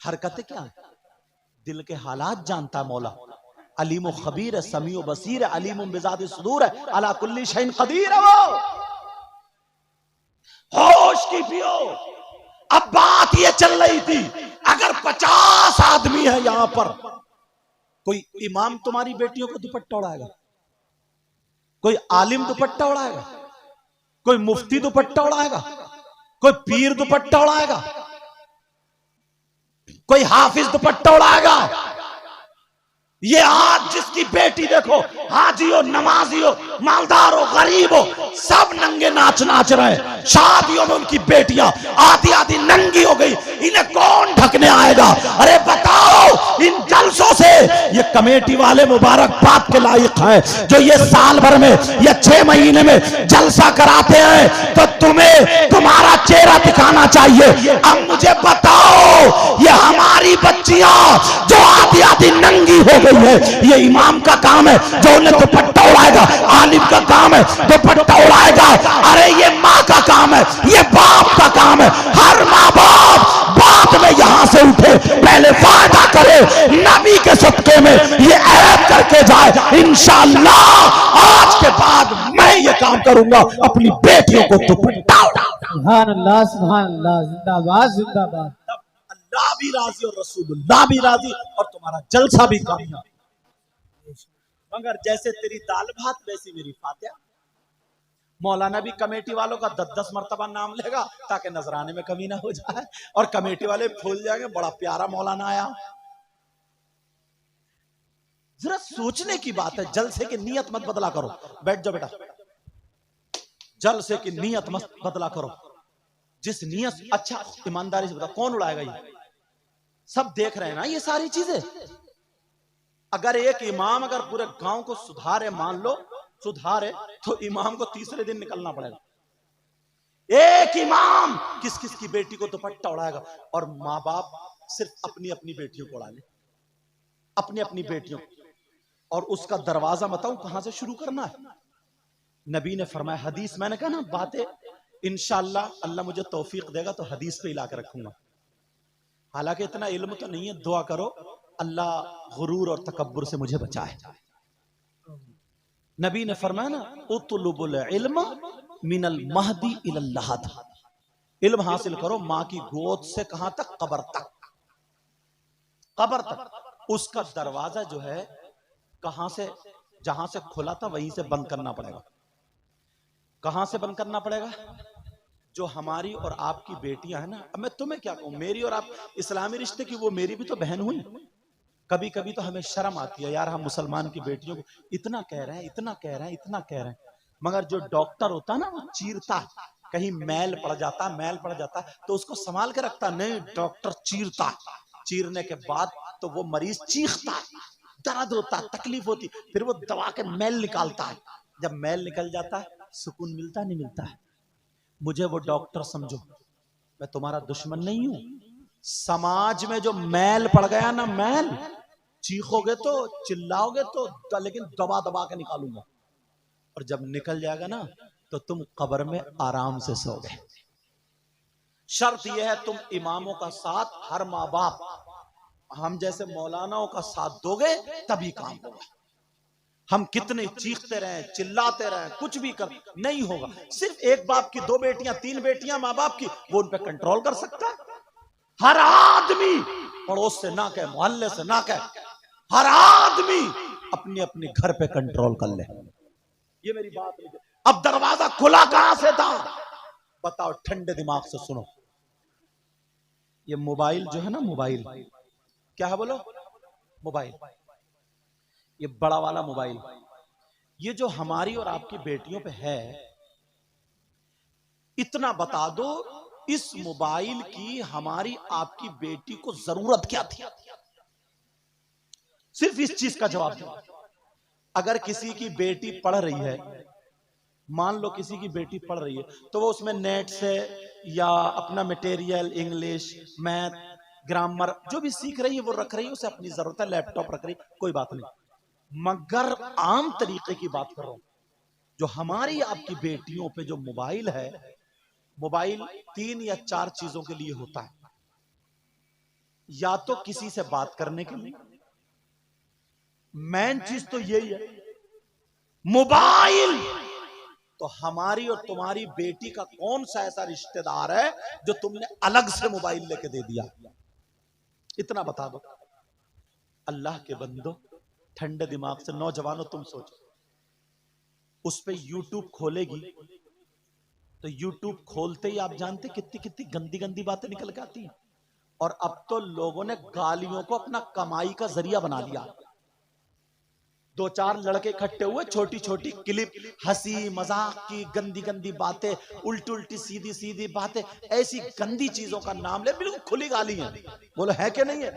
हरकतें क्या है, दिल के हालात जानता है मौला। अलीम खबीर है, समीओ बसीर है, अलीम बिजात सुदूर है, अला कुल्ली शैइन कदीर है वो। होश की पियो। अब बात ये चल रही थी, अगर 50 आदमी है यहां पर, कोई इमाम तुम्हारी बेटियों को दुपट्टा उड़ाएगा, कोई आलिम दुपट्टा उड़ाएगा, कोई मुफ्ती दुपट्टा उड़ाएगा, कोई पीर दुपट्टा उड़ाएगा, कोई हाफिज दुपट्टा उड़ाएगा। ये आज जिसकी बेटी देखो, हाजी हो, नमाजी हो, मालदार हो, गरीब हो, सब नंगे नाच रहे हैं। शादियों में उनकी बेटियां आधी आधी नंगी हो गई, इन्हें कौन ढकने आएगा? अरे बताओ, इन जलसों से ये कमेटी वाले मुबारकबाद के लायक हैं, जो ये साल भर में या 6 महीने में जलसा कराते हैं, तो तुम्हें तुम्हारा चेहरा दिखाना चाहिए। अब मुझे बताओ, ये हमारी बच्चियां जो आधी आधी नंगी हो गई है, ये इमाम का काम है जो उन्हें दुपट्टा उड़ाएगा, आलिम का काम है दुपट्टा उड़ाएगा। अरे ये माँ का काम है, ये बाप का काम है। हर माँ बाप बाद में यहां से उठे, पहले वादा करे नबी के सदके में ये ऐब करके जाए, इंशाअल्लाह आज के बाद मैं ये काम करूंगा, अपनी बेटियों को दुपट्टा उड़ाऊंगा। सुभान अल्लाह, सुभान अल्लाह, जिंदाबाद जिंदाबाद। अल्लाह भी राजी और रसूलुल्लाह भी राजी और तुम्हारा जलसा भी कामयाब। मगर जैसे तेरी दाल भात वैसी मेरी फातिहा। मौलाना भी कमेटी वालों का 10-10 मरतबा नाम लेगा ताकि नजराने में कमी ना हो जाए, और कमेटी वाले भूल जाएंगे बड़ा प्यारा मौलाना आया। जरा सोचने की बात है, जलसे की नीयत मत बदला करो। बैठ जाओ बेटा, जलसे की नीयत मत बदला करो। जिस नियत, अच्छा ईमानदारी से बता, कौन उड़ाएगा ये? सब देख रहे हैं ना ये सारी चीजें। अगर एक इमाम अगर पूरे गांव को सुधारे, मान लो सुधारे, तो इमाम को तीसरे दिन निकलना पड़ेगा। एक इमाम किस किस की बेटी को दुपट्टा उड़ाएगा, और माँ बाप सिर्फ अपनी अपनी बेटियों को उड़ा ले, अपनी अपनी बेटियों। और उसका दरवाजा बताऊं कहां से शुरू करना है? नबी ने फरमाया, हदीस, मैंने कहा ना बातें इंशाअल्लाह अल्लाह मुझे तौफीक देगा तो हदीस पे इला के रखूंगा। हालांकि इतना इल्म तो नहीं है, दुआ करो अल्लाह गुरूर और तकब्बुर से मुझे बचाए। नबी ने फरमाया ना, उतलुबुल इल्म मिनल महदी इलल लहद, इल्म हासिल करो मां की गोद से कहां तक? कब्र तक। कब्र तक उसका दरवाजा जो है कहां से, जहां से खुला था वहीं से बंद करना पड़ेगा। कहां से बंद करना पड़ेगा? जो हमारी और आपकी बेटियां हैं ना, अब मैं तुम्हें क्या कहूं, मेरी और आप इस्लामी रिश्ते की, वो मेरी भी तो बहन हुई। कभी कभी तो हमें शर्म आती है, यार हम मुसलमान की बेटियों को इतना कह रहे हैं, इतना कह रहे हैं, इतना कह रहे हैं, मगर जो डॉक्टर होता है ना वो चीरता है, कहीं मैल पड़ जाता है, मैल पड़ जाता है तो उसको संभाल के रखता नहीं, डॉक्टर चीरता है। चीरने के बाद तो वो मरीज चीखता है, दर्द होता है, तकलीफ होती, फिर वो दवा के मैल निकालता है। जब मैल निकल जाता है सुकून मिलता नहीं मिलता है? मुझे वो डॉक्टर समझो, मैं तुम्हारा दुश्मन नहीं हूं। समाज में जो मैल पड़ गया ना, मैल, चीखोगे तो चिल्लाओगे तो लेकिन दबा दबा के निकालूंगा, और जब निकल जाएगा ना तो तुम कब्र में आराम से सोगे। शर्त यह है तुम इमामों का साथ, हर माँ बाप हम जैसे मौलानाओं का साथ दोगे तभी काम होगा। हम कितने चीखते रहे, चिल्लाते रहे, कुछ भी कर नहीं होगा। सिर्फ एक बाप की 2 बेटियां 3 बेटियां माँ बाप की, वो उन पे कंट्रोल कर सकता है। हर आदमी पड़ोस से ना कहे, मोहल्ले से ना कहे, हर आदमी अपनी अपनी घर पे कंट्रोल कर ले। ये मेरी बात नहीं। अब दरवाजा खुला कहां से था बताओ, ठंडे दिमाग से सुनो। ये मोबाइल जो है ना, मोबाइल क्या है बोलो? मोबाइल, ये बड़ा वाला मोबाइल, ये जो हमारी और आपकी बेटियों पे है, इतना बता दो इस मोबाइल की हमारी आपकी बेटी को जरूरत क्या थी? सिर्फ इस चीज का जवाब दो। अगर किसी की बेटी पढ़ रही है, मान लो किसी की बेटी पढ़ रही है, तो वो उसमें नेट से या अपना मटेरियल, इंग्लिश, मैथ, ग्रामर जो भी सीख रही है वो रख रही है, उसे अपनी जरूरत है, लैपटॉप रख रही है, कोई बात नहीं। मगर आम तरीके की बात कर रहा हूं, जो हमारी आपकी बेटियों पे जो मोबाइल है, मोबाइल 3 या 4 चीजों के लिए होता है। या तो किसी से बात करने के लिए, मेन चीज तो यही है। मोबाइल तो हमारी और तुम्हारी बेटी का कौन सा ऐसा रिश्तेदार है जो तुमने अलग से मोबाइल लेके दे दिया? इतना बता दो। अल्लाह के बंदो, ठंडे दिमाग से नौजवानों, तुम सोचो, उस पे यूट्यूब खोलेगी तो यूट्यूब खोलते ही आप जानते कितनी कितनी गंदी गंदी बातें निकल के आती हैं। और अब तो लोगों ने गालियों को अपना कमाई का जरिया बना लिया। दो चार लड़के इकट्ठे हुए, छोटी छोटी क्लिप, हंसी मजाक की गंदी गंदी बातें, उल्टी उल्टी सीधी सीधी बातें, ऐसी गंदी चीजों का नाम ले, बिल्कुल खुली गाली है। बोलो है कि नहीं है?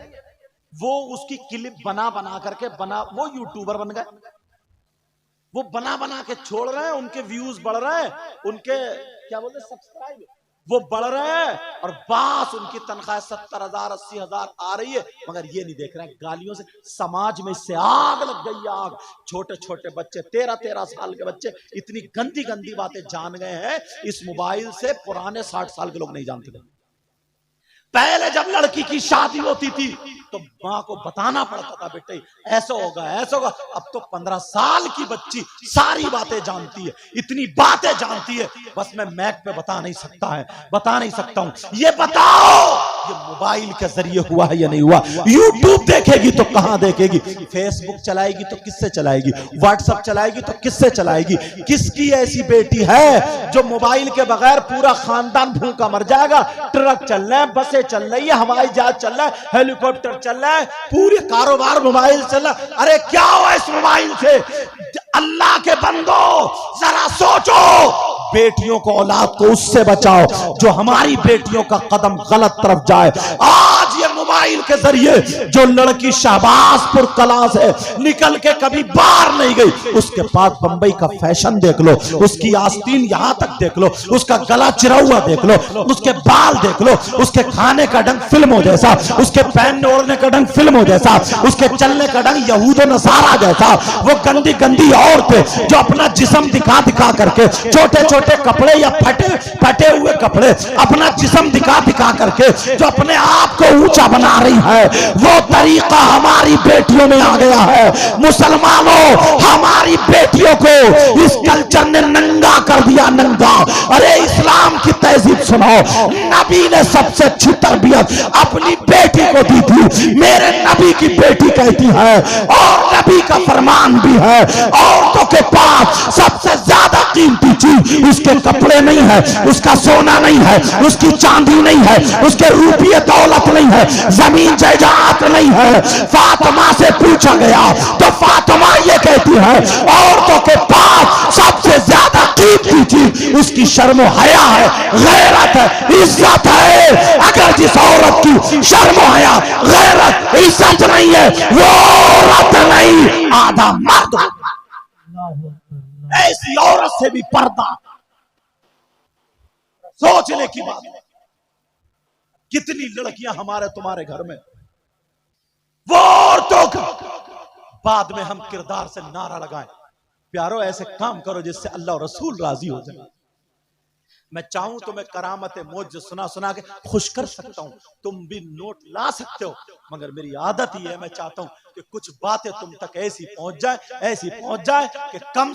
वो उसकी क्लिप बना बना करके वो यूट्यूबर बन गए। वो बना बना के छोड़ रहे हैं, उनके व्यूज बढ़ रहे हैं, उनके क्या बोलते हैं, सब्सक्राइब वो बढ़ रहे हैं, और बस उनकी तनख्वाह 70,000 80,000 आ रही है। मगर ये नहीं देख रहे हैं गालियों से समाज में इससे आग लग गई, आग। छोटे छोटे बच्चे, 13-13 साल के बच्चे इतनी गंदी गंदी बातें जान गए हैं इस मोबाइल से, पुराने 60 साल के लोग नहीं जानते थे। पहले जब लड़की की शादी होती थी तो मां को बताना पड़ता था, बेटे ऐसा होगा ऐसा होगा। अब तो 15 साल की बच्ची सारी बातें जानती है, इतनी बातें जानती है, बस मैं मैक पे बता नहीं सकता हूं। ये बताओ, ये मोबाइल के जरिए हुआ है या नहीं हुआ? यूट्यूब देखेगी तो कहां देखेगी? फेसबुक चलाएगी तो किससे चलाएगी? व्हाट्सएप चलाएगी तो किससे चलाएगी? किसकी ऐसी बेटी है जो मोबाइल के बगैर पूरा खानदान भूखा मर जाएगा? ट्रक चल रहे हैं, बसें चल रही है, हवाई जहाज चल रहा है, हेलीकॉप्टर चल रहा है, पूरे कारोबार मोबाइल चल रहा है। अरे क्या हुआ इस मोबाइल से? अल्लाह के बंदो जरा सोचो, बेटियों को, औलाद को उससे बचाओ जो हमारी बेटियों का कदम गलत तरफ जाए। आज ये मोबाइल के जरिए जो लड़की शाहबाजपुर कला से निकल के कभी बाहर नहीं गई, उसके पास बंबई का फैशन देख लो, उसकी आस्तीन यहां तक देख लो, उसका गला चिरा हुआ देख लो, उसके बाल देख लो, उसके खाने का ढंग फिल्मों जैसा, उसके पहनने ओढ़ने का ढंग फिल्मों जैसा, उसके चलने का ढंग यहूद नसारा जैसा। वो गंदी गंदी औरतें जो अपना जिस्म दिखा दिखा करके, छोटे छोटे कपड़े या फटे हुए कपड़े, अपना जिस्म दिखा दिखा करके जो अपने आप को ऊंचा बना रही है, वो तरीका हमारी बेटियों में आ गया है। मुसलमानों, हमारी बेटियों को इस कल्चर ने नंगा कर दिया, नंगा। अरे इस्लाम की तहजीब सुनाओ, नबी ने सबसे अच्छी तरबियत अपनी बेटी को दी थी। मेरे नबी की बेटी कहती है, और नबी का फरमान भी है, औरतों के पास सबसे ज्यादा कीमती चीज उसके कपड़े नहीं है, उसका सोना नहीं है, उसकी चांदी नहीं है, उसके रुपये दौलत नहीं है, जमीन जायदाद नहीं है। फातिमा से पूछा गया तो फातिमा ये कहती है, औरतों के पास सबसे ज्यादा कीमती चीज उसकी शर्म हया है, गैरत है, इज्जत है। अगर जिस औरत की शर्म हया, गैरत, इज्जत नहीं है, वो औरत नहीं, आधा मर्द। ऐसी औरत से भी पर्दा। सोचने की बात है, कितनी लड़कियां हमारे तुम्हारे घर में, वो औरतों का बाद में हम किरदार से नारा लगाएं, प्यारो ऐसे काम करो जिससे अल्लाह और रसूल राजी हो जाए। मैं चाहूं तो मैं करामत मौज सुना सुना के खुश कर सकता हूं, तुम भी नोट ला सकते हो, मगर मेरी आदत ही है, मैं चाहता हूं कि कुछ बातें तुम तक ऐसी पहुंच जाए कि कम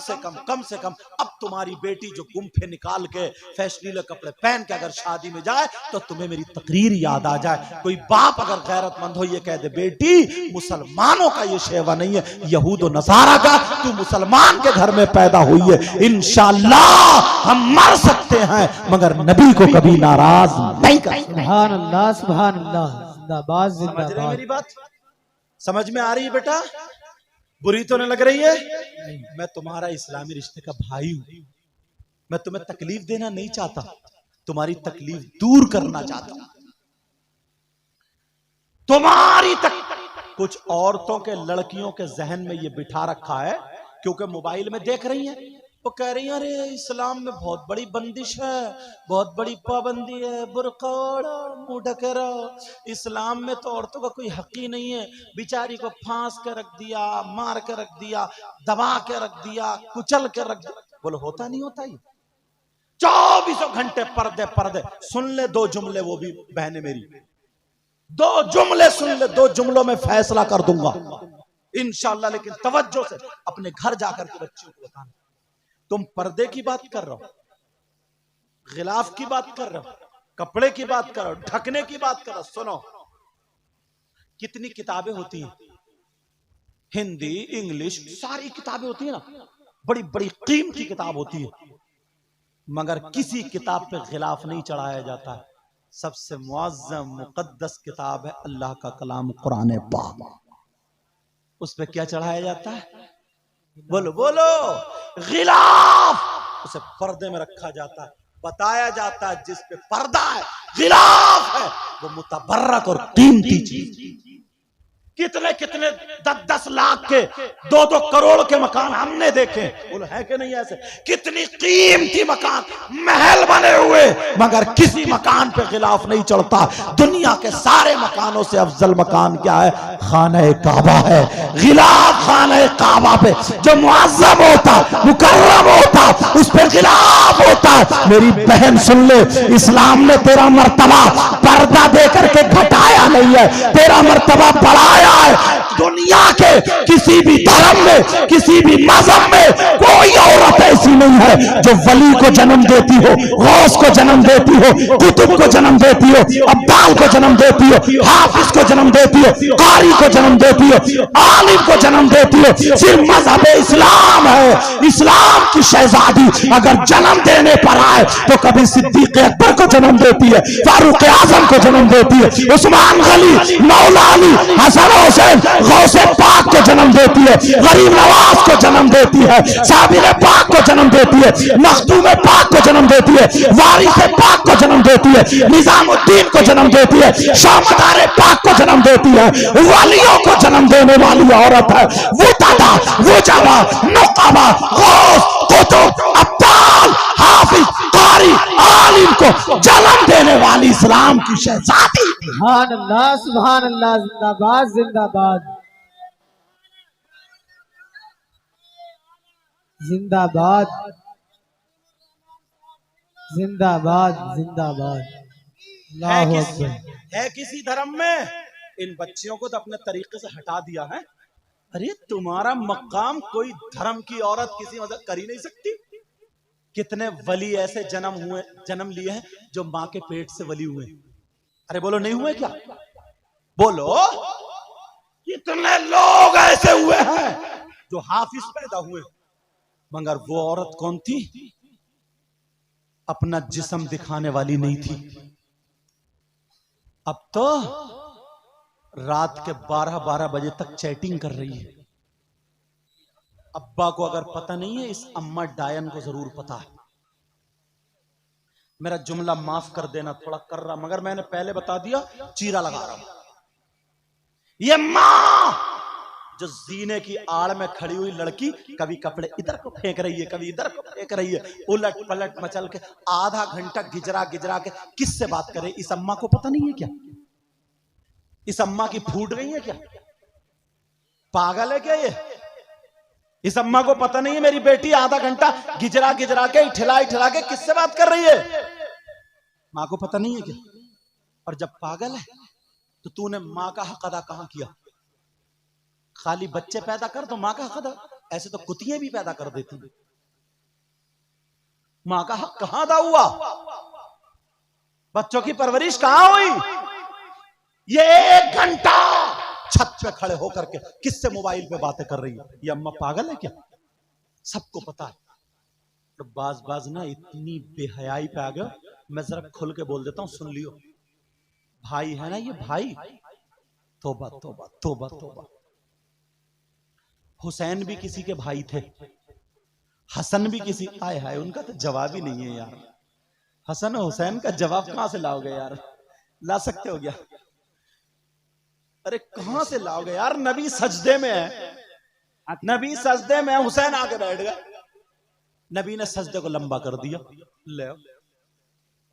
से कम अब तुम्हारी बेटी जो गुम्फे निकाल के फैशनीले कपड़े पहन के अगर शादी में जाए तो तुम्हें मेरी तकरीर याद आ जाए। कोई बाप अगर गैरतमंद हो ये कह दे, बेटी मुसलमानों का ये शेवा नहीं है, यहूद और नसारा का, तू मुसलमान के घर में पैदा हुई है, इंशाअल्लाह हम मर सकते हैं मगर नबी को कभी नाराज नहीं कर। सुभान अल्लाह, सुभान अल्लाह, जिंदाबाद जिंदाबाद। मेरी बात समझ में आ रही है बेटा? बुरी तो नहीं लग रही है? मैं तुम्हारा इस्लामी रिश्ते का भाई हूं, मैं तुम्हें तकलीफ देना नहीं चाहता, तुम्हारी तकलीफ दूर करना चाहता हूं। तुम्हारी कुछ औरतों के, लड़कियों के जहन में ये बिठा रखा है, क्योंकि मोबाइल में देख रही हैं, वो कह रही है अरे इस्लाम में बहुत बड़ी बंदिश है, बहुत बड़ी पाबंदी है, बुर्का ओढ़ो, मुंह ढके रहो, इस्लाम में तो औरतों का कोई हक ही नहीं है। बेचारी को फांस के रख दिया, मार के रख दिया, दबा के रख दिया, कुचल के रख दिया। बोलो होता नहीं होता ही? 24 घंटे पर्दे। सुन ले 2 जुमले वो भी बहने मेरी, दो जुमले सुन ले, दो जुमलों में फैसला कर दूंगा इंशाअल्लाह। लेकिन तवज्जो से अपने घर जाकर के बच्चों को बताना। तुम पर्दे की बात कर रहे हो, गिलाफ की बात कर रहे हो, कपड़े की बात कर रहे हो, ढकने की बात कर रहे हो। सुनो, कितनी किताबें होती हैं, हिंदी इंग्लिश सारी किताबें होती है ना, बड़ी बड़ी कीमती किताब होती है, मगर किसी किताब पे गिलाफ नहीं चढ़ाया जाता है। सबसे मुअज़्ज़म मुक़द्दस किताब है अल्लाह का कलाम कुरान पाक, उस पे क्या चढ़ाया जाता है? बोलो बोलो, गिलाफ। उसे पर्दे में रखा जाता है, बताया जाता है जिस पे पर्दा है, गिलाफ है, वो मुतबर्रक और कीमती चीज। कितने कितने 10-10 लाख के 2-2 करोड़ के मकान हमने देखे, बोलो है कि नहीं ऐसे? कितनी कीमती मकान, महल बने हुए, मगर किसी मकान पे गिलाफ नहीं चढ़ता। दुनिया के सारे मकानों से अफजल मकान क्या है? खाना काबा है। गिलाफ खाना काबा पे जो मुअज़्ज़म होता, मुकर्रम होता, उस पे गिलाफ होता। मेरी बहन सुन ले, इस्लाम ने तेरा मर्तबा पर्दा दे करके घटाया नहीं है, तेरा मर्तबा बढ़ाया है। दुनिया के किसी भी धर्म में, किसी भी मजहब में कोई औरत ऐसी नहीं है जो वली को जन्म देती हो, गौस को जन्म देती हो, कुतुब को जन्म देती हो, अब्दाल को जन्म देती हो, हाफिज को जन्म देती हो, कारी को जन्म देती हो, आलिम को जन्म देती हो। सिर्फ मजहब इस्लाम है। इस्लाम की शहजादी अगर जन्म देने पर आए तो कभी सिद्दीक अकबर को जन्म देती है, फारूक आजम को जन्म देती है, उस्मान गनी, मौला अली, हसन हुसैन, गौसे पाक को जन्म देती है, गरीब नवाज को जन्म देती है, साबिर पाक को जन्म देती है, मखदूम पाक को जन्म देती है, वारिस पाक को जन्म देती है, निजामुद्दीन को जन्म देती है, शामदार पाक को जन्म देती है। वालियों को जन्म देने वाली औरत है वो दादा, वो जवा, नुकाबा, गौस, कुतुब, अब्दाल, हाफिज, कारी, आलिम को जन्म देने वाली इस्लाम की शहजादी। सुभान अल्लाह, सुभान अल्लाह, जिंदाबाद जिंदाबाद जिंदाबाद जिंदाबाद जिंदाबाद। अल्लाहु अकबर। है किसी धर्म में? इन बच्चियों को तो अपने तरीके से हटा दिया है। अरे तुम्हारा मकाम कोई धर्म की औरत किसी मदद कर ही नहीं सकती। कितने वली ऐसे जन्म लिए हैं जो मां के पेट से वली हुए? अरे बोलो, नहीं हुए क्या? बोलो, कितने लोग ऐसे हुए हैं जो हाफिज पैदा हुए, मगर वो औरत कौन थी? अपना जिस्म दिखाने वाली नहीं थी। अब तो रात के 12-12 बजे तक चैटिंग कर रही है। अब्बा को अगर पता नहीं है, इस अम्मा डायन को जरूर पता है। मेरा जुमला माफ कर देना, थोड़ा कर रहा, मगर मैंने पहले बता दिया, चीरा लगा रहा हूं। ये मां जो जीने की आड़ में खड़ी हुई लड़की कभी कपड़े इधर को फेंक रही है, कभी इधर को फेंक रही है, उलट पलट मचल के आधा घंटा गिजरा गिजरा के किससे बात करे? इस अम्मा को पता नहीं है क्या? इस अम्मा की फूट गई है क्या? पागल है क्या ये? इस अम्मा को पता नहीं है मेरी बेटी आधा घंटा गिजरा गिजरा के इठला के किससे बात कर रही है? मां को पता नहीं है क्या? और जब पागल है तो तूने मां का हक अदा कहां किया? खाली बच्चे पैदा कर तो मां का हक अदा, ऐसे तो कुतियां भी पैदा कर देती। मां का हक कहां अदा हुआ? बच्चों की परवरिश कहां हुई? ये 1 घंटा छत पे खड़े होकर के किससे मोबाइल पे बातें कर रही है? ये अम्मा पागल है क्या? सबको पता है। तो बाज ना इतनी बेहयाई पे आ गया, मैं जरा खुल के बोल देता हूं, सुन लियो। भाई है ना ये भाई, तोबा तोबा तोबा तोबा। हुसैन भी किसी के भाई थे, हसन भी किसी, आए हाय उनका तो जवाब ही नहीं है यार। हसन और हुसैन का जवाब कहां से लाओगे यार? ला सकते हो क्या? अरे कहां से लाओगे यार? नबी सजदे में है, नबी सजदे में है, हुसैन आके बैठ गया, नबी ने सजदे को लंबा कर दिया। ले,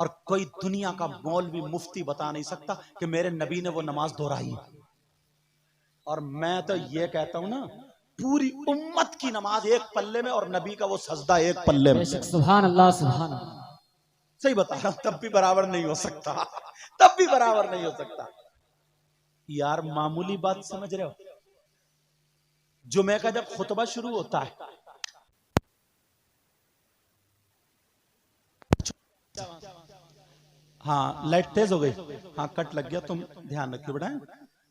और कोई दुनिया का मौलवी मुफ्ती बता नहीं सकता कि मेरे नबी ने वो नमाज दोहराई है। और मैं तो ये कहता हूं ना, पूरी उम्मत की नमाज एक पल्ले में और नबी का वो सजदा एक पल्ले में। सुभान अल्लाह, सुभान अल्लाह। सही बता रहा हूं, तब भी बराबर नहीं हो सकता, तब भी बराबर नहीं हो सकता। यार मामूली बात समझ रहे हो, जुमे का जब खुतबा शुरू होता है, हाँ लाइट तेज हो गई, हाँ कट लग गया, तुम ध्यान रखियो बेटा,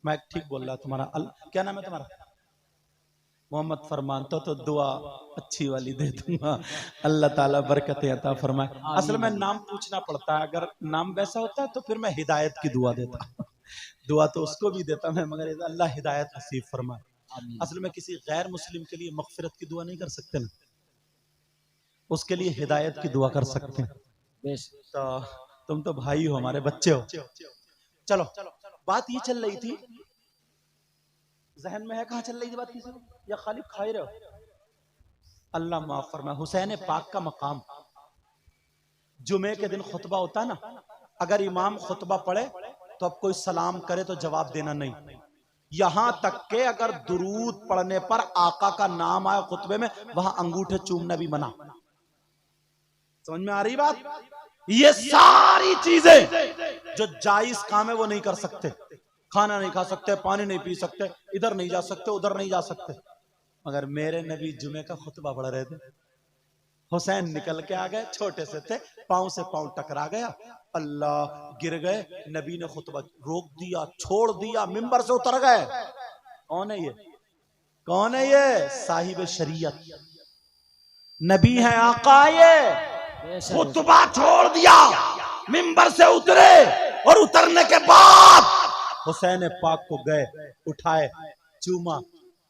मैं ठीक बोल रहा तुम्हारा। क्या नाम है तुम्हारा? मोहम्मद फरमान। तो दुआ अच्छी वाली दे दूंगा, अल्लाह ताला बरकतें अता फरमाए। असल में नाम पूछना पड़ता है, अगर नाम वैसा होता है तो फिर मैं हिदायत की दुआ देता दुआ तो उसको भी देता मैं, मगर अल्लाह हिदायत नसीब फरमाए। असल में किसी गैर मुस्लिम के लिए मगफिरत की दुआ नहीं कर सकते ना, उसके लिए हिदायत की दुआ कर सकते हैं। तो तुम तो भाई हो, हमारे बच्चे हो। चलो बात ये चल रही थी, जहन में है कहाँ चल रही थी बात, किसी या खाली खाई रहे हो? अल्लाह माफ फरमाए। हुसैन पाक का मकाम, जुमे के दिन खुतबा होता है ना, अगर इमाम खुतबा पढ़े तो अब कोई सलाम करे तो जवाब देना नहीं, यहां तक के अगर दुरूद पढ़ने पर आका का नाम आया खुतबे में, वहां अंगूठे चूमना भी मना। समझ में आ रही बात? ये सारी चीजें जो जायज काम है वो नहीं कर सकते, खाना नहीं खा सकते, पानी नहीं पी सकते, इधर नहीं जा सकते, उधर नहीं जा सकते। मगर मेरे नबी जुमे का खुतबा पढ़ रहे थे, हुसैन निकल के आ गए, छोटे से थे, पांव से पांव टकरा गया, अल्लाह गिर गए, नबी ने खुतबा रोक दिया, छोड़ दिया, मिंबर से उतर गए। कौन है ये? कौन है ये? साहिब शरीयत नबी है, आका। ये खुतबा छोड़ दिया, मिंबर से उतरे, और उतरने के बाद हुसैन पाक को गए, उठाए, चूमा,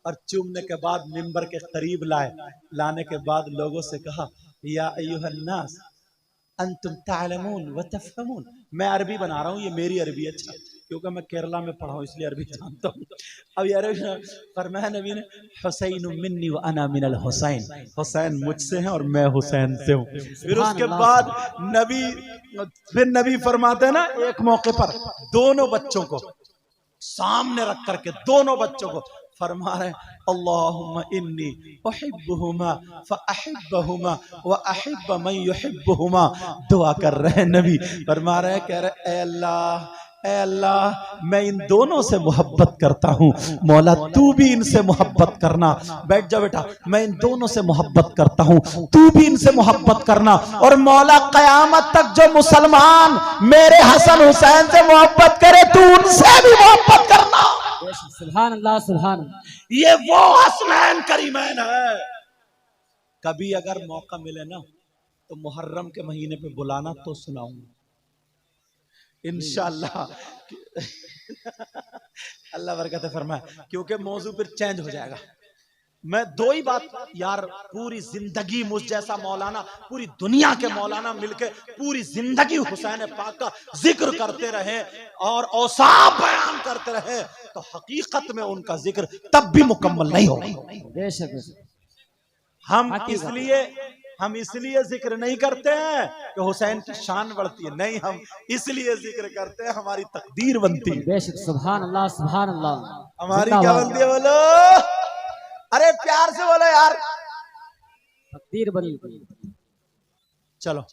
और चूमने के बाद मिंबर के करीब लाए, लाने के बाद लोगों से कहा, या अय्युहन्नास अंतुम तालमून व तफहमून। मैं अरबी बना रहा हूँ, ये मेरी अरबी, अच्छा क्योंकि मैं केरला में पढ़ा हूँ इसलिए अरबी जानता हूँ। अब यार फरमाया नबी ने, हुसैन मिन्नी व अना मिनल हुसैन, हुसैन मुझसे हैं और मैं हुसैन से हूँ। फिर उसके बाद नबी फरमाते हैं ना, एक मौके पर दोनों बच्चों को सामने रख करके, दोनों बच्चों को फरमा रहे, अल्लाहुम्मा इन्नी उहिब्बुहुमा फअहिब्बहुमा व अहिब्ब मन युहिब्बुहुमा। दुआ कर रहे हैं नबी, फरमा रहे हैं, कह रहे ए अल्लाह मैं इन दोनों से मोहब्बत करता हूँ, मौला तू भी इनसे मोहब्बत करना। बैठ जा बेटा, मैं इन दोनों से मोहब्बत करता हूँ, तू भी इनसे मोहब्बत करना, और मौला कयामत तक जो मुसलमान मेरे हसन हुसैन से मोहब्बत करे, तू उनसे भी मोहब्बत करना। सुभान अल्लाह, सुभान अल्लाह। ये वो हसनैन करीमैन है। कभी अगर मौका मिले ना तो मुहर्रम के महीने पे बुलाना, तो सुनाऊंगा इंशाअल्लाह। अल्लाह बरकत फरमाए, क्योंकि मौजू फिर चेंज हो जाएगा। मैं दो ही बात यार, पूरी जिंदगी मुझ जैसा मौलाना, पूरी दुनिया के मौलाना मिलके पूरी जिंदगी हुसैन पाक का जिक्र करते रहे और औसाफ बयान करते रहे, तो हकीकत में उनका जिक्र तब भी मुकम्मल नहीं होगा। हम इसलिए जिक्र नहीं करते हैं कि हुसैन की शान बढ़ती है, नहीं, हम इसलिए जिक्र करते हैं हमारी तकदीर बनती है। सुभान अल्लाह, सुभान अल्लाह। हमारी क्या बनती है? बोलो, अरे प्यार से बोलो यार, तकदीर बनी। चलो,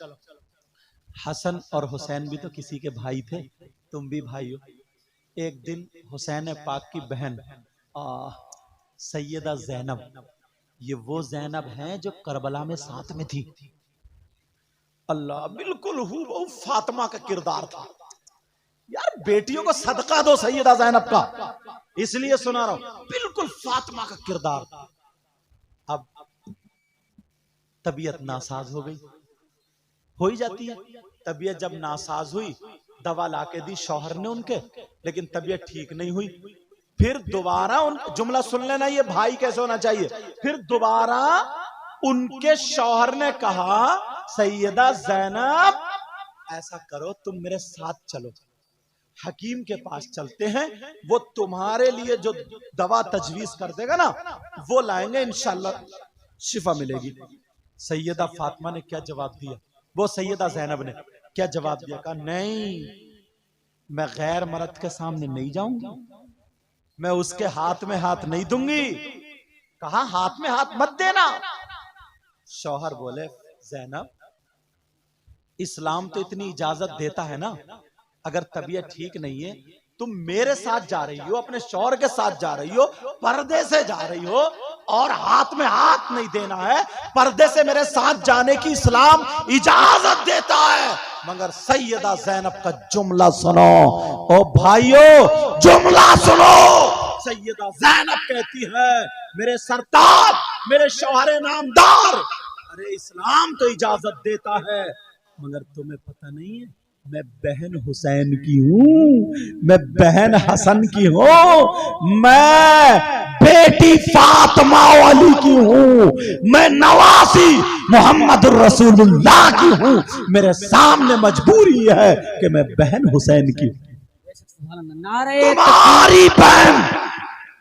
हसन और हुसैन भी तो किसी के भाई थे, तुम भी भाई हो। एक दिन हुसैन पाक की बहन सैयदा जैनब, ये वो जैनब हैं जो करबला में साथ में थी। अल्लाह, बिल्कुल हूबहू फातिमा का किरदार था। यार बेटियों को सदका दो सैयदा जैनब का, इसलिए सुना रहा हूं, बिल्कुल फातिमा का किरदार। अब तबीयत नासाज हो गई, हो ही जाती है तबीयत। जब नासाज हुई, दवा लाके दी शौहर ने उनके, लेकिन तबीयत ठीक नहीं हुई। फिर दोबारा उन जुमला सुन लेना, ये भाई कैसे होना चाहिए। फिर दोबारा उनके शौहर ने कहा, सैयदा जैनब ऐसा करो, तुम मेरे साथ चलो, हकीम के पास चलते हैं, वो तुम्हारे लिए जो दवा तजवीज कर देगा ना, वो लाएंगे, इंशाल्लाह शिफा मिलेगी। सैयदा फातिमा ने क्या जवाब दिया? वो सैयदा जैनब ने क्या जवाब दिया? कहा, नहीं, मैं गैर मर्द के सामने नहीं जाऊंगी, मैं उसके हाथ में हाथ नहीं दूंगी। कहा, हाथ में हाथ मत देना। शौहर बोले, जैनब इस्लाम तो इतनी इजाजत देता है ना, अगर तबीयत ठीक नहीं है तुम मेरे साथ जा रही हो, अपने शौहर के साथ जा रही हो, पर्दे से जा रही हो और हाथ में हाथ नहीं देना है। पर्दे से मेरे साथ जाने की इस्लाम इजाजत देता है, मगर सैयदा ज़ैनब का जुमला सुनो। ओ भाइयों, जुमला सुनो। सैयदा ज़ैनब कहती है, मेरे सरताज, मेरे शौहर नामदार, अरे इस्लाम तो इजाजत देता है, मगर तुम्हें पता नहीं है मैं बहन हुसैन की हूं, मैं बहन हसन की हूं, मैं बेटी फातिमा वाली की हूं, मैं नवासी मोहम्मद रसूलुल्लाह की हूं। मेरे सामने मजबूरी है कि मैं बहन हुसैन की हूं।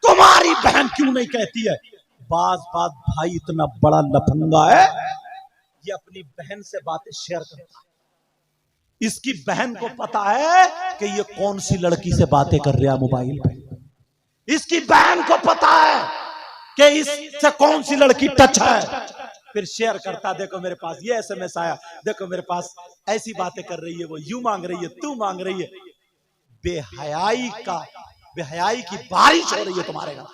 तुम्हारी बहन क्यों नहीं कहती है? बात भाई इतना बड़ा लफंगा है, ये अपनी बहन से बातें शेयर करता है। इसकी बहन को पता है कि ये कौन सी लड़की से बातें कर रहा मोबाइल पे। इसकी बहन को पता है कि इससे कौन सी लड़की टच है, फिर शेयर करता, देखो मेरे पास ये SMS आया, देखो मेरे पास ऐसी बातें कर रही है, वो यूं मांग रही है, तू मांग रही है। बेहयाई की बारिश हो रही है तुम्हारे घर,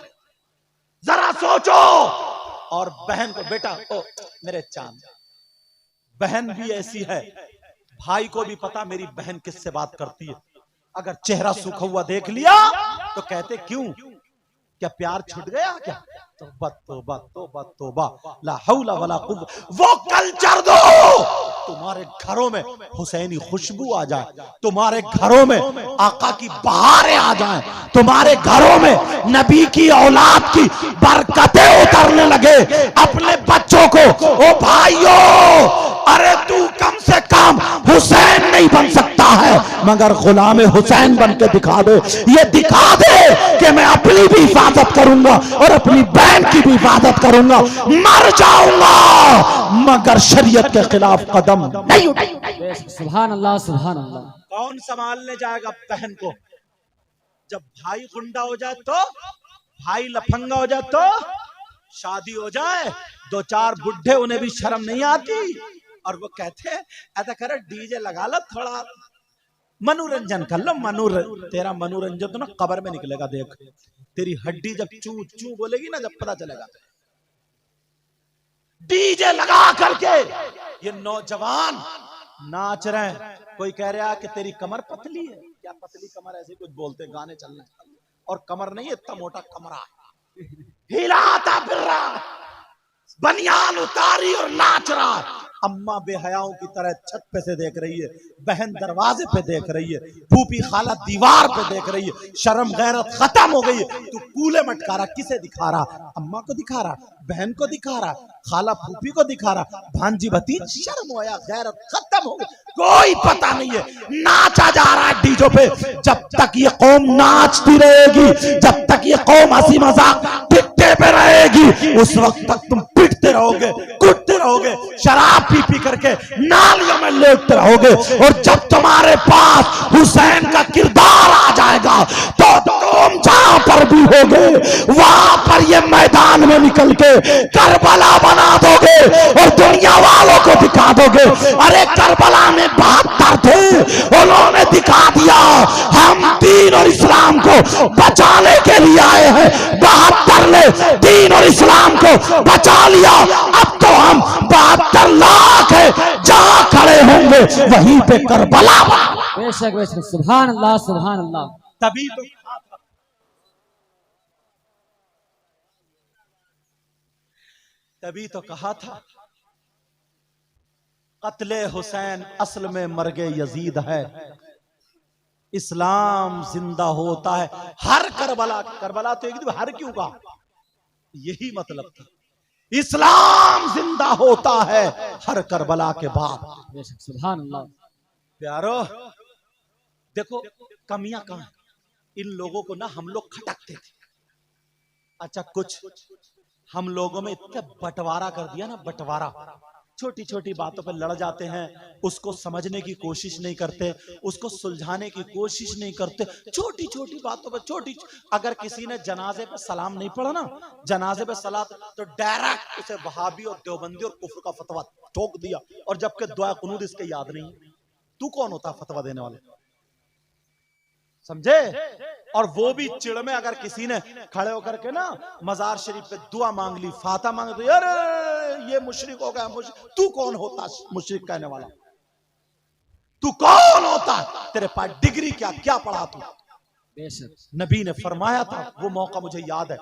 जरा सोचो। और बहन को, बेटा ओ मेरे चांद, बहन भी ऐसी है, भाई को भी पता मेरी बहन किससे बात करती है। अगर चेहरा सूखा हुआ देख लिया तो कहते क्यों, क्या प्यार छूट गया क्या? तौबा तौबा तौबा तौबा, ला हौला वला कुव्वत। वो कल्चर दो, तुम्हारे घरों में हुसैनी खुशबू आ जाए, तुम्हारे घरों में आका की बहारें आ जाएं, तुम्हारे घरों में नबी की औलाद की बरकतें उतरने लगे। अपने बच्चों को, ओ भाइयों, अरे तू कम से कम हुसैन नहीं बन सकता है, मगर गुलाम हुसैन बन के दिखा दे। ये दिखा दे कि मैं अपनी भी हिफाजत करूंगा और अपनी बहन की भी हिफाजत करूंगा, मर जाऊंगा मगर शरीयत के खिलाफ कदम नहीं उठाऊंगा। सुभान अल्लाह, सुभान अल्लाह। कौन संभालने जाएगा बहन को? जब भाई गुंडा हो जाए तो, भाई लफंगा हो जाए तो, शादी हो जाए, दो चार बुढ़े, उन्हें भी शर्म नहीं आती और वो कहते हैं ऐसा करो डीजे लगा लो, थोड़ा मनोरंजन कर लो। तेरा मनोरंजन तो ना कब्र में निकलेगा। देख तेरी हड्डी जब चू चू बोलेगी ना, जब पता चलेगा। डीजे लगा करके ये नौजवान नाच रहे हैं। कोई कह रहा है कि तेरी कमर पतली है क्या? पतली कमर ऐसे कुछ बोलते हैं, गाने चल रहे हैं, और कमर नहीं, इतना मोटा कमरा है, हिलाता फिर रहा, बनियान उतारी और नाच रहा। अम्मा बेहयाओं की तरह छत पे से देख रही है, बहन दरवाजे पे देख रही है, फूफी खाला दीवार पे देख रही है। शर्म गैरत खत्म हो गई है। तू कूले मटका रहा, किसे दिखा रहा? अम्मा को दिखा रहा, बहन को दिखा रहा, खाला फूफी को दिखा रहा, भांजी भतीज। शर्म होया, गैरत खत्म हो गई, कोई पता नहीं है। नाचा जा रहा है डीजो पे। जब तक ये कौम नाचती रहेगी, जब तक ये कौम हंसी मजाक टिकटे पे रहेगी, उस वक्त तक तुम पिटते रहोगे, कूदते रहोगे, शराब पी पी करके नालियों में लेटते रहोगे। और जब तुम्हारे पास हुसैन का किरदार आ जाएगा तो तुम जहां पर भी होगे वहां पर ये मैदान में निकल के करबला बना दोगे और दुनिया वालों को दिखा दोगे। अरे करबला में 72 थे, उन्होंने दिखा दिया हम दीन और इस्लाम को बचाने के लिए आए हैं। 72 ने दीन और इस्लाम को बचा लिया। अब तो हम 72 लाख है, जहां खड़े होंगे वहीं पे करबला। बेशक बेशक, सुभान अल्लाह, सुभान अल्लाह। तभी तो कहा था कत्ले हुसैन असल में मर्गे यजीद है, इस्लाम जिंदा होता है हर करबला। करबला तो एक हर क्यों कहा? यही मतलब था, इस्लाम जिंदा होता है हर करबला के बाद। सुभान अल्लाह। प्यारो देखो कमियां कहां हैं। इन लोगों को ना हम लोग खटकते थे। अच्छा कुछ हम लोगों में इतना बंटवारा कर दिया ना, बंटवारा। छोटी छोटी बातों पर लड़ जाते हैं, उसको समझने की कोशिश नहीं करते, उसको सुलझाने की कोशिश नहीं करते। छोटी छोटी बातों पर अगर किसी ने जनाजे पे सलाम नहीं पढ़ा ना, जनाजे पे सलात, तो डायरेक्ट उसे वहाबी और देवबंदी और कुफ्र का फतवा ठोक दिया। और जबकि दुआ कुनूत इसके याद नहीं। तू कौन होता फतवा देने वाले? समझे। और वो भी चिड़ में, अगर किसी ने खड़े होकर के ना मजार शरीफ पे दुआ मांग ली, फाता मांग ली, यार ये मुशरिक हो गया। तू कौन होता मुशरिक कहने वाला? तू कौन होता? तेरे पास डिग्री क्या, क्या पढ़ा तू? नबी ने फरमाया था, वो मौका मुझे याद है,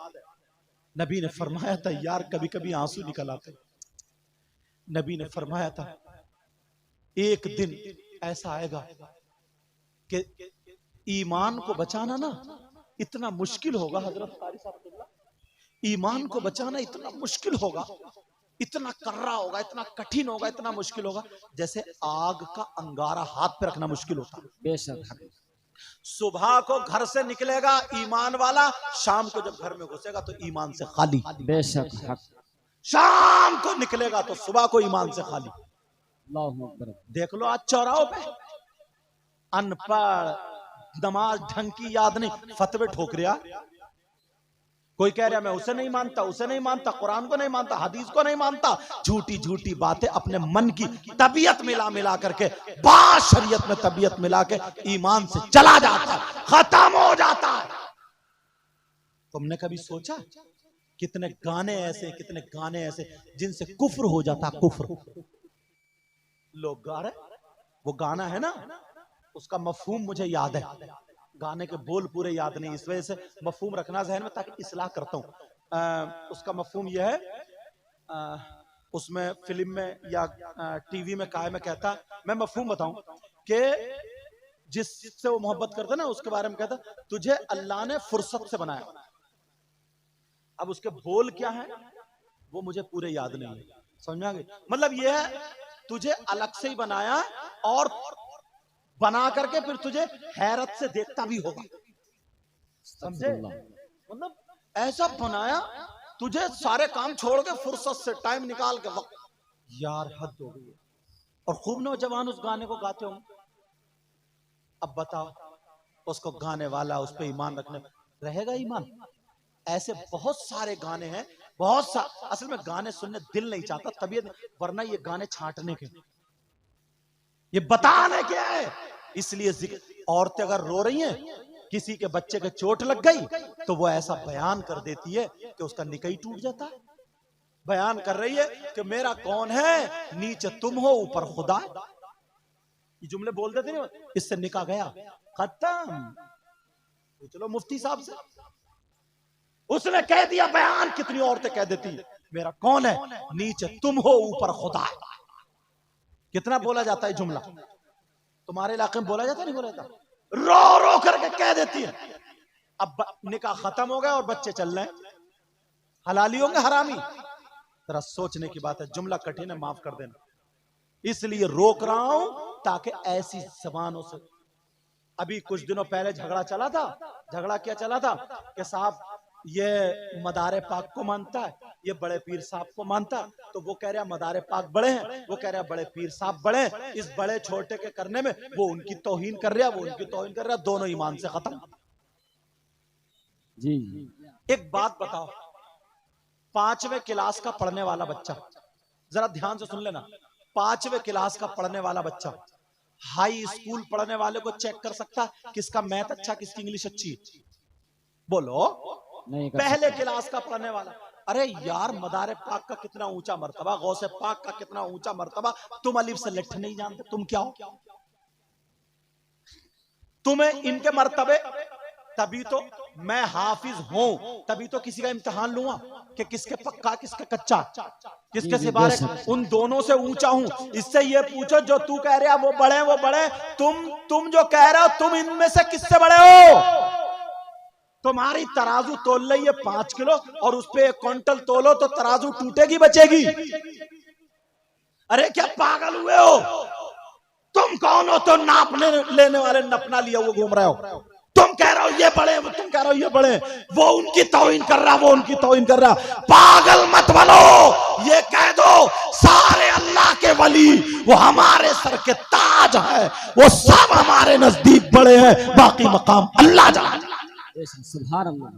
नबी ने फरमाया था, यार कभी कभी आंसू निकल आते। नबी ने फरमाया था, एक दिन ऐसा आएगा कि ईमान को बचाना ना इतना मुश्किल होगा। हजरत कारी साहब, ईमान को बचाना इतना मुश्किल होगा, इतना कर्रा होगा, इतना कठिन होगा, इतना मुश्किल होगा, जैसे आग का अंगारा हाथ पे रखना मुश्किल होता है। बेशक सुबह को घर से निकलेगा ईमान वाला, शाम को जब घर में घुसेगा तो ईमान से खाली। बेशक शाम को निकलेगा तो सुबह को ईमान से खाली। देख लो आज चौराहों पे अनपढ़, नमाज ढंग की याद नहीं, फतवे ठोक रहा। कोई कह रहा मैं उसे नहीं मानता, उसे नहीं मानता, कुरान को नहीं मानता, हदीस को नहीं मानता, झूठी झूठी बातें अपने मन की तबीयत मिला मिला करके, बात शरीयत में तबीयत मिला के ईमान से चला जाता है, खत्म हो जाता है। तुमने कभी सोचा कितने गाने ऐसे, कितने गाने ऐसे जिनसे कुफ्र हो जाता, कुफ्र लोग गा रहे। वो गाना है ना, उसका मफहूम मुझे याद है, गाने के बोल पूरे याद नहीं, इस वजह से मफहूम रखना ज़हन में ताकि इस्लाह करता हूँ। उसका मफहूम यह है, उसमें फिल्म में या टीवी में काय में कहता, मैं मफहूम बताऊं कि जिससे वो मोहब्बत करता ना उसके बारे में कहता, तुझे अल्लाह ने फुर्सत से बनाया। अब उसके बोल क्या है वो मुझे पूरे याद नहीं है, समझ में आ गई? मतलब यह है, तुझे अलग से ही बनाया और बना करके फिर तुझे हैरत से देखता भी होगा, समझे? मतलब ऐसा बनाया तुझे सारे काम छोड़ के फुर्सत से टाइम निकाल के वक्त, यार हद हो गई। और खूब नौजवान उस गाने को गाते होंगे। अब बताओ उसको गाने वाला उस पर ईमान रखने रहेगा ईमान? ऐसे बहुत सारे गाने हैं, बहुत सा, असल में गाने सुनने दिल नहीं चाहता, तबीयत, वरना ये गाने छांटने के, ये बताने के है। इसलिए औरतें अगर रो रही हैं, किसी के बच्चे के चोट लग गई तो वो ऐसा बयान कर देती है कि उसका निकाह ही टूट जाता है। बयान कर रही है कि मेरा कौन है, नीचे तुम हो ऊपर खुदा। ये जुमले बोल देते नहीं, इससे निकाह गया, खत्म। तो चलो मुफ्ती साहब से, उसने कह दिया बयान। कितनी औरतें कह देती है मेरा कौन है, नीचे तुम हो ऊपर खुदा। कितना बोला जाता है जुमला, तुम्हारे इलाके में बोला जाता नहीं बोला जाता? रो रो करके कह देती है। अब निकाह खत्म हो गया और बच्चे चल रहे हैं, हलाली होंगे हरामी? जरा सोचने की बात है, जुमला कठिन है, माफ कर देना। इसलिए रोक रहा हूं ताकि ऐसी जबानों से, अभी कुछ दिनों पहले झगड़ा चला था। झगड़ा क्या चला था कि साहब ये मदारे पाक को मानता है, ये बड़े पीर साहब को मानता है, तो वो कह रहा मदारे पाक बड़े हैं, वो कह रहा बड़े पीर साहब बड़े हैं। इस बड़े छोटे के करने में वो उनकी तौहीन कर रहा, वो उनकी तौहीन कर रहा, दोनों ईमान से खत्म। जी एक बात बताओ, 5वें क्लास का पढ़ने वाला बच्चा, जरा ध्यान से सुन लेना, 5वें क्लास का पढ़ने वाला बच्चा हाई स्कूल पढ़ने वाले को चेक कर सकता किसका मैथ अच्छा, किसकी इंग्लिश अच्छी? बोलो। नहीं, पहले क्लास का पढ़ने वाला, अरे यार मदारे पाक का कितना ऊंचा मर्तबा, गौसे पाक का कितना ऊंचा मर्तबा, तुम अलिफ से लिट नहीं जानते, तुम क्या हो? तुम्हें इनके मर्तबे, तभी तो मैं हाफिज हूं, तभी तो किसी का इम्तिहान लूंगा कि किसके पक्का किसके कच्चा, किसके सिवारे, उन दोनों से ऊंचा हूं। इससे ये पूछो जो तू कह रहा वो बड़े, वो बड़े, तुम जो कह रहे हो तुम इनमें से किससे बड़े हो? तुम्हारी तराजू तोल रही है 5 किलो और उस पे 1 क्विंटल तोलो तो तराजू टूटेगी बचेगी? अरे क्या पागल हुए हो? तुम कौन हो तो नापने लेने वाले नपना लिया वो घूम रहे हो? तुम कह रहे हो ये बड़े, तुम कह रहे हो ये बड़े, वो उनकी तौहीन कर रहा, वो उनकी तौहीन कर रहा। पागल मत बनो, ये कह दो सारे अल्लाह के वली वो हमारे सर के ताज है, वो सब हमारे नजदीक बड़े हैं, बाकी मकाम अल्लाह जाने। सुभान अल्लाह।